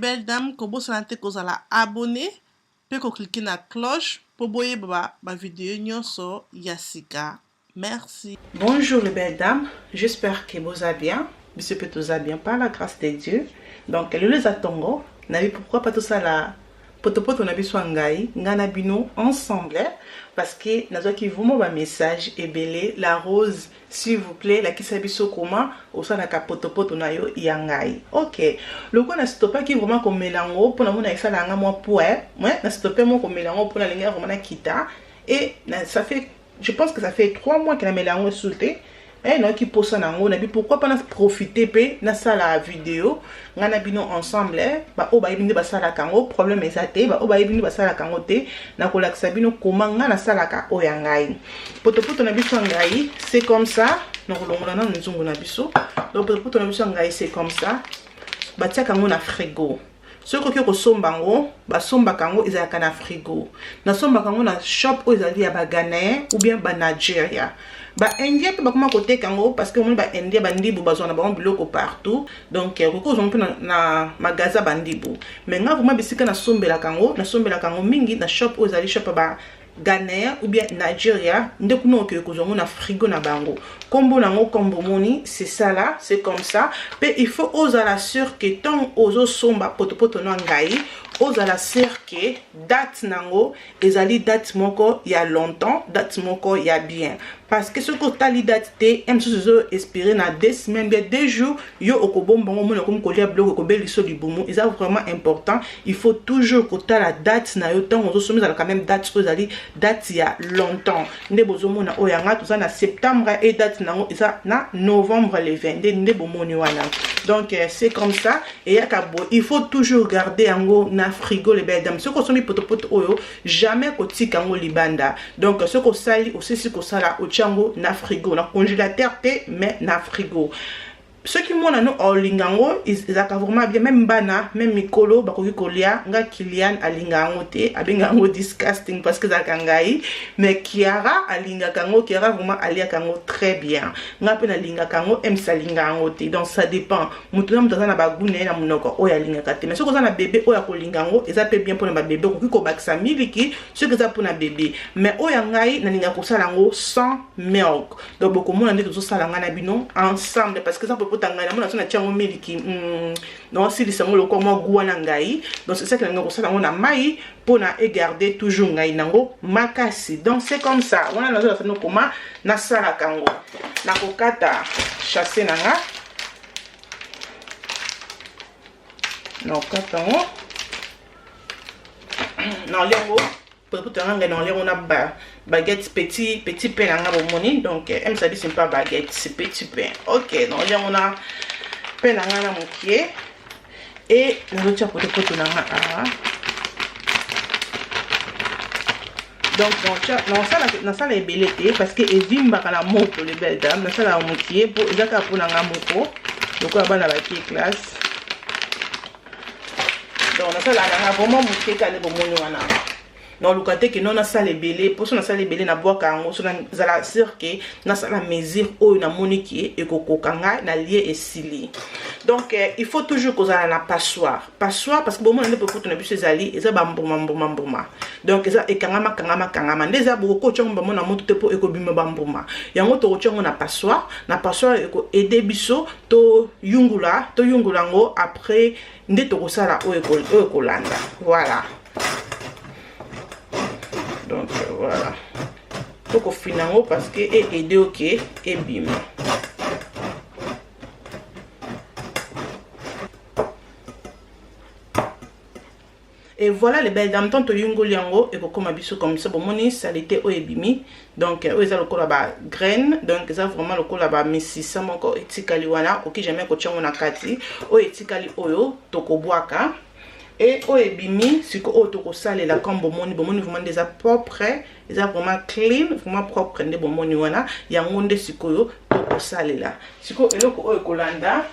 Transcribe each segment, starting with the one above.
belles dames, kobo sanate kozala abonné, pe ko cliquer na cloche pour boyer ba vidéo nyonso yasika. Merci. Bonjour les belles dames, j'espère que vous allez bien. Monsieur peut tout bien par la grâce de Dieu. Donc le les atongo, nabi pourquoi pas tout ça là. Potopoto nabi swangai, ngana bino ensemble parce que nazo ki vraiment ba message et belé la rose s'il vous plaît la kisabiso comment au ça na ka potopoto na yo yangai. OK. Le ko na stopper ki vraiment comme melango pour na mona isala nga moi poe, moi na stopper mo comme melango pour na linga vraiment na kita et ça fait je pense que ça fait 3 mois que la melango sauté. Eh non qui pose ça nango nabi pourquoi pas profiter pe na sala vidéo ngana bino ensemble ba o ba ibindi ba sala kango problème ezate ba o ba ibindi ba sala kango te na ko lakisa bino comment ngana sala ka o yangai poto na biso ngai c'est comme ça na ko longola na nzungu na biso donc poto na biso ngai c'est comme ça ba tia kango na frigo ce que somba ngo ba somba kango ezalaka na frigo na somba kango na shop o ezali ya ba Ghanais ou bien ba Nigeria ba India pe ba kuma côté kango parce que on ba India bandibu bazona ba biloko partout donc ko zo na magaza bandibu mais nga vraiment bisika na sombela kango mingi na shop o ezali shop ba Ghanais ou bien Nigeria nde kuno ke kozongo na frigo na bango kombo nango kombo moni c'est ça là c'est comme ça pe il faut osala sûr que tant ozo somba poto no ngai osala sûr que date nango ezali date moko ya longtemps date moko ya bien parce que ce que tali date te même si zo espérer na 2 semaines bien 2 jours yo okobomba ngo na comme kolia bloc ko beliso libumu c'est vraiment important il faut toujours que la date na yo tant ozo somba quand même date ezali date ya longtemps nde bozomona oyanga tout ça na septembre et date nango eza na novembre le 22 nde bomoni wana donc c'est comme ça et yakabo il faut toujours garder yango na frigo les belles dames ce ko somi poto oyo jamais ko tika ngo libanda donc ce ko sali aussi ce ko sala o chango na frigo na congélateur te mais na frigo ceux qui m'ont no olingango ils a vraiment bien même bana même mikolo bakoki kolia nga Kilian alingango te abengango disgusting parce que za kangai mais Kiara alinga kango Kiara vraiment alia kango très bien nga pe na linga kango salingango te donc ça dépend mutu na mutaza na bagune na munoko oya linga kate mais ce que za na bébé oya kolingango eza pe bien pour na bébé koki ko bakisa miliki ce que za pour na bébé mais oya ngai na linga ko salango sans milk donc beaucoup monde ndeko zo salanga na bino ensemble parce que ça peut tanga na mona sona tiango miliki non si lisango loko mo guana ngai donc c'est ça que ngako sala na mai pour na garder toujours ngai nango makasi donc c'est comme ça on a nazo na comment na sala kango na kokata chasser nanga non katango non lengo pour tanga non lengo na baguette petit pain nanga bomoni donc même ça dit c'est pas baguette c'est petit pain OK donc là on a pain nanga na mokie et l'autre poto nanga donc on ça les belete parce que ezimba kana moto les belles dames na ça la mokie pour ezaka pour nanga moko donc là bana ba ki classe donc na ça la nanga vraiment mokie kana bomoni wana non lukate que non na sale belé pour ça na sale belé na bois kango so na zala sûr que na sala mesure o na moniki e kokokanga na lié et sili donc il faut toujours que ça na passoire parce que bon on ne peut pas na biso ezali eza bambuma donc eza ekangama ndeza boko chongo ba mona moto te po ekobima bambuma yango to chongo na passoire eko aider biso to yungula ngo après nde to kosala o ekolanda voilà. Donc voilà. Faut qu'on finisse parce que est aidé OK et bim. Et voilà les belles dames tant yungo liango et comme abiso comme ça bon moni salité o ebimi donc o eza lokola ba graine donc ça vraiment lokola ba misisa moko etikali wana OK jamais ko tchango na kati o etikali oyo tokobwaka. Et au ebimi siko o to ko sale la comme bomoni vraiment déjà propre eza vraiment clean vraiment propre nde bomoni wana yango nde sikoyo to ko sale la siko eloko o ekolanda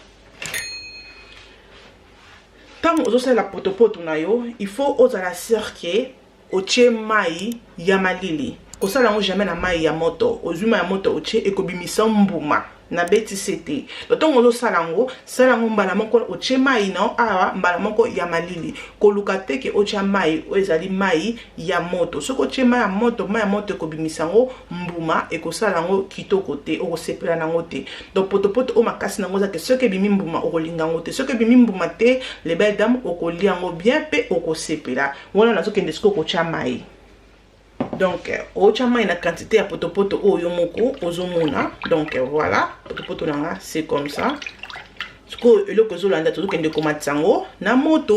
tant ozo sala la poto na yo il faut ozala sûr que o tie mai ya malili kosala yango jamais na mai ya moto ozuma ya moto otie ekobimisa mbuma na beti sete donc ozo sala yango mbala moko otie mai na awa mbala moko ya malili koluka te ke otia mai ezali mai ya moto soko otie mai ya moto ekobimisa yango mbuma ekosala yango kitoko te okosepela nango te donc potopoto o makasi nango zake soki ebimi mbuma okolinga yango te soki ebimi mbuma te les belles dames okolia yango bien pe okosepela wana nazokende siko okotia mai. Donc ocha mai na quantité ya potopoto oyo moko ozomona donc voilà potopoto nanga c'est comme ça siko eloko zolanda tozokende komatsango na moto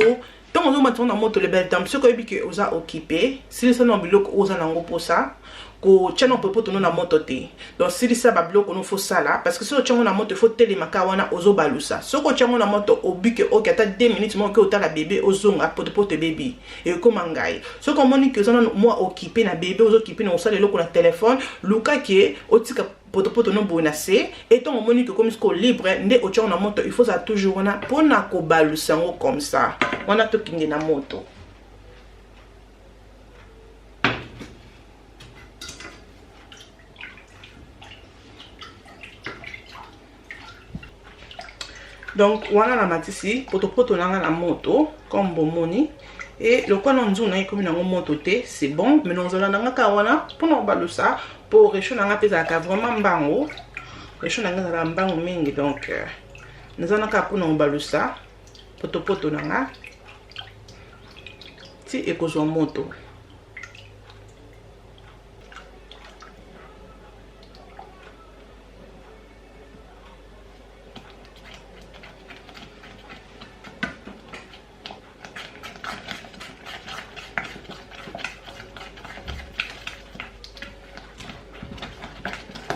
donc ozomatsango na moto les belles dames siko ebiki oza occupé silisa na biloko oza nango posa ko tchano popoto no na moto te donc silisa ba biloko no fo sala parce que si otchango na moto il faut telemaka wana ozobalusa soko tchango na moto obike oki ata 2 minutes mo ke otala bébé ozonga potopoto bébé et koma ngai soko moni ke ozana moi occupé na bébé ozoccupé na osala eloko na téléphone luka ke otika potopoto no bona se et ton moni que comme ce libre nde otchango na moto il faut ça toujours wana pona ko balusa ngo comme ça wana to kinge na moto. Donc voilà la matisi potopoto nanga la moto comme bomoni et le quoi non zona comme na moto te c'est bon mais non zona nanga ka wana pour no balusa pour réchaud nanga pesa ka vraiment mbango réchaud nanga la mbango mingi donc nzana ka pour no balusa potopoto nanga ti ekozwa moto.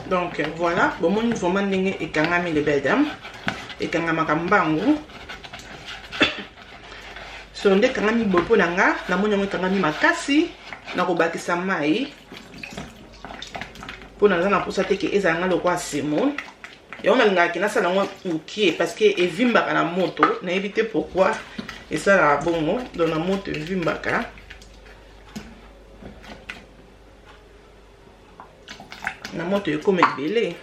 Donc voilà, bon mon vraiment ndenge ekangami les belles dames ekangama kambangu so nde kangami bopo nanga na moni ngo ekangami makasi na kobakisa mai pona na posa te ke ezanga lokwa simo et on a ngaki na sala ngo ukie parce que evimbaka na moto na éviter pourquoi et ça la bongo dans la moto evimbaka. Na moto comme belé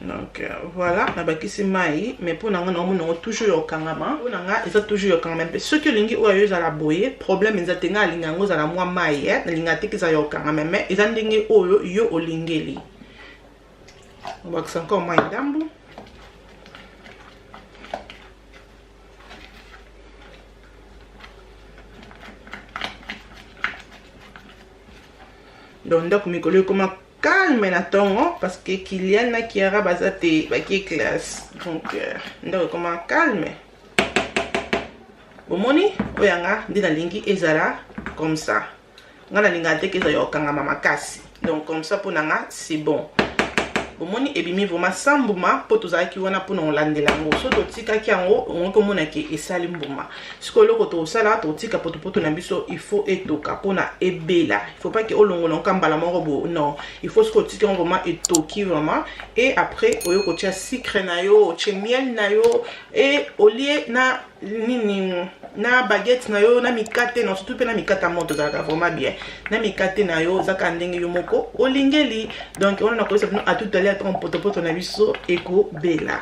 donc voilà na bakisi mai mais pour nanga na mona toujours yokangama pour nanga eza toujours yokangama mais ce que lingi oyo za la boye problème eza tenga linga ngo za la mwa mai na linga tekisa yokangama mais eza ndenge oyo yo olingeli on va que encore mai ndambu. Donc ndako mikolo koma calme na tongo parce que Kylian na Kiara bazate ba ki classe donc ndako koma calme bomoni oyanga ndina lingi ezala comme ça ngana linga te ke za yokanga mama kasi donc comme ça pour nanga c'est bon bomoni ebimi vraiment sambuma po tozaki wana pona olandela ngo so totika ki yango onko mona ki esali mbuma siko loko to sala totika potopoto na biso il faut etoka pona ebela il faut pas que olongo lonka mbala moko bo non il faut siko tika vraiment etoki vraiment et après oyoko tia sucre na yo tia miel na yo et olie na nini na baguette na yo na mikate na surtout pe na mikata moto zaka vraiment bien na mikate na yo zaka ndenge yo moko olingeli donc on a commencé à tout à l'heure ton potopoto na biso eko bela.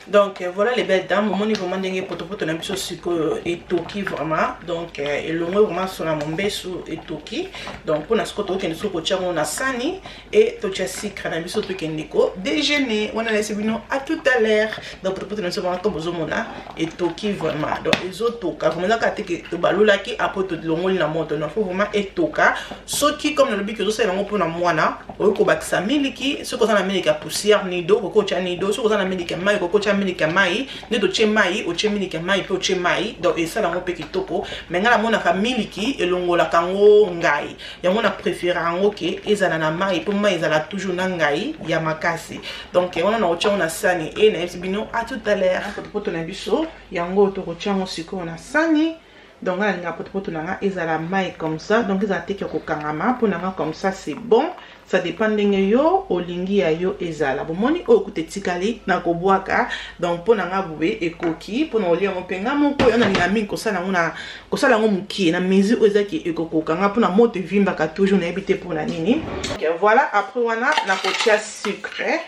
Donc voilà les belles dames, mon niveau mandenge potopoto na biso siko etoki vraiment donc et le mot vraiment sur la mombesu etoki donc pour na siko to kende siko chango na sani et to cha sikra na biso to kendiko déjeuner on a laissé bino à tout à l'heure donc potopoto na biso vraiment comme bozomona etoki vraiment donc les autres ka vraiment ka te ke to balula ki apo to longoli na moto non faut vraiment etoka soki comme le but que zo sala ngo pona mwana o ko bakisa miliki soko za na miliki ya poussière nido ko cha nido soko za na miliki mai ko cha miliki mai ne to che mai o che miliki mai pe o che mai donc et ça la mo pe kitoko mais ngala mona ka miliki elongola kango ngai yango na préférer yango ke ezala na mai pour mai ezala toujours na ngai ya makasi donc on a ocha na sani et na bino à tout à l'heure poto na biso yango to kocha ngo siko na sani donc là nga poto na nga ezala mai comme ça donc ezala teke ko kangama pour na nga comme ça c'est bon. Ça dépend de yo olingi ya yo ezala bomoni o kute tikali na kobwaka donc pona nga bube ekoki pona olia mopenga moko yana ni ami ko sala ngo muki na mezi ozaki ekokoka nga pona moto vimba ka toujours na ebité pona nini. OK voilà après wana na kotia sucre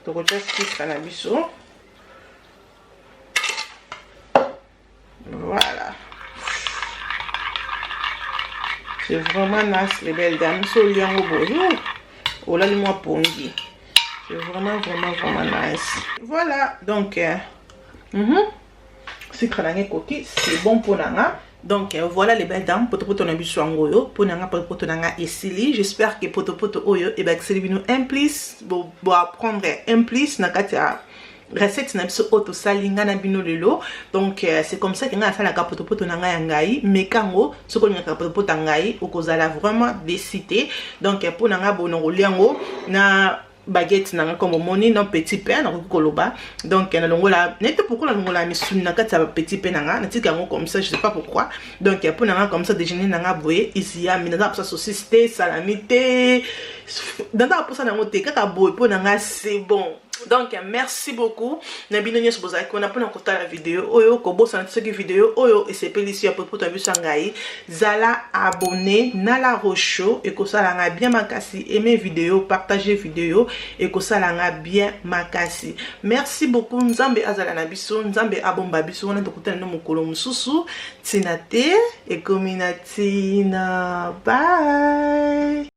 to kotia sucre na biso voilà. C'est vraiment nice les belles dames. So yango bonjour. Oh là le moi pongi. C'est vraiment nice. Voilà donc sucre na coquille c'est bon pour nanga. Donc voilà les belles dames poto na biso ngoyo pour nanga poto nanga esili. J'espère que poto oyo et ba exceli bino un plus bo apprendre un plus na katia recette na biso auto salinga na bino lelo donc c'est comme ça que nga sala ka poto na nga ngai mekango soko nga poto ngai okozala vraiment décidé donc pour nga bono liango na baguette na comme moni non petit pain na koloba donc na longola net pourquoi na longola misuni na kati ya petit pain na tika ngo comme ça je sais pas pourquoi donc pour nga comme ça déjeuner na boye ici ya mina pour ça saucisse té salami té dans pour ça na ngote kaka boye pour nga c'est bon. Donc merci beaucoup na bino nyes bozaki on a pona kota la vidéo oyo ko bosa na tseki vidéo oyo et c'est pelisi pour ta biso ngai zala abonné na la rocho et ko sala nga bien makasi aimer vidéo partager vidéo et ko sala nga bien makasi. Merci beaucoup nzambe azala na biso nzambe abomba biso na tokutana no mukolo mususu tinate et kominatina bye.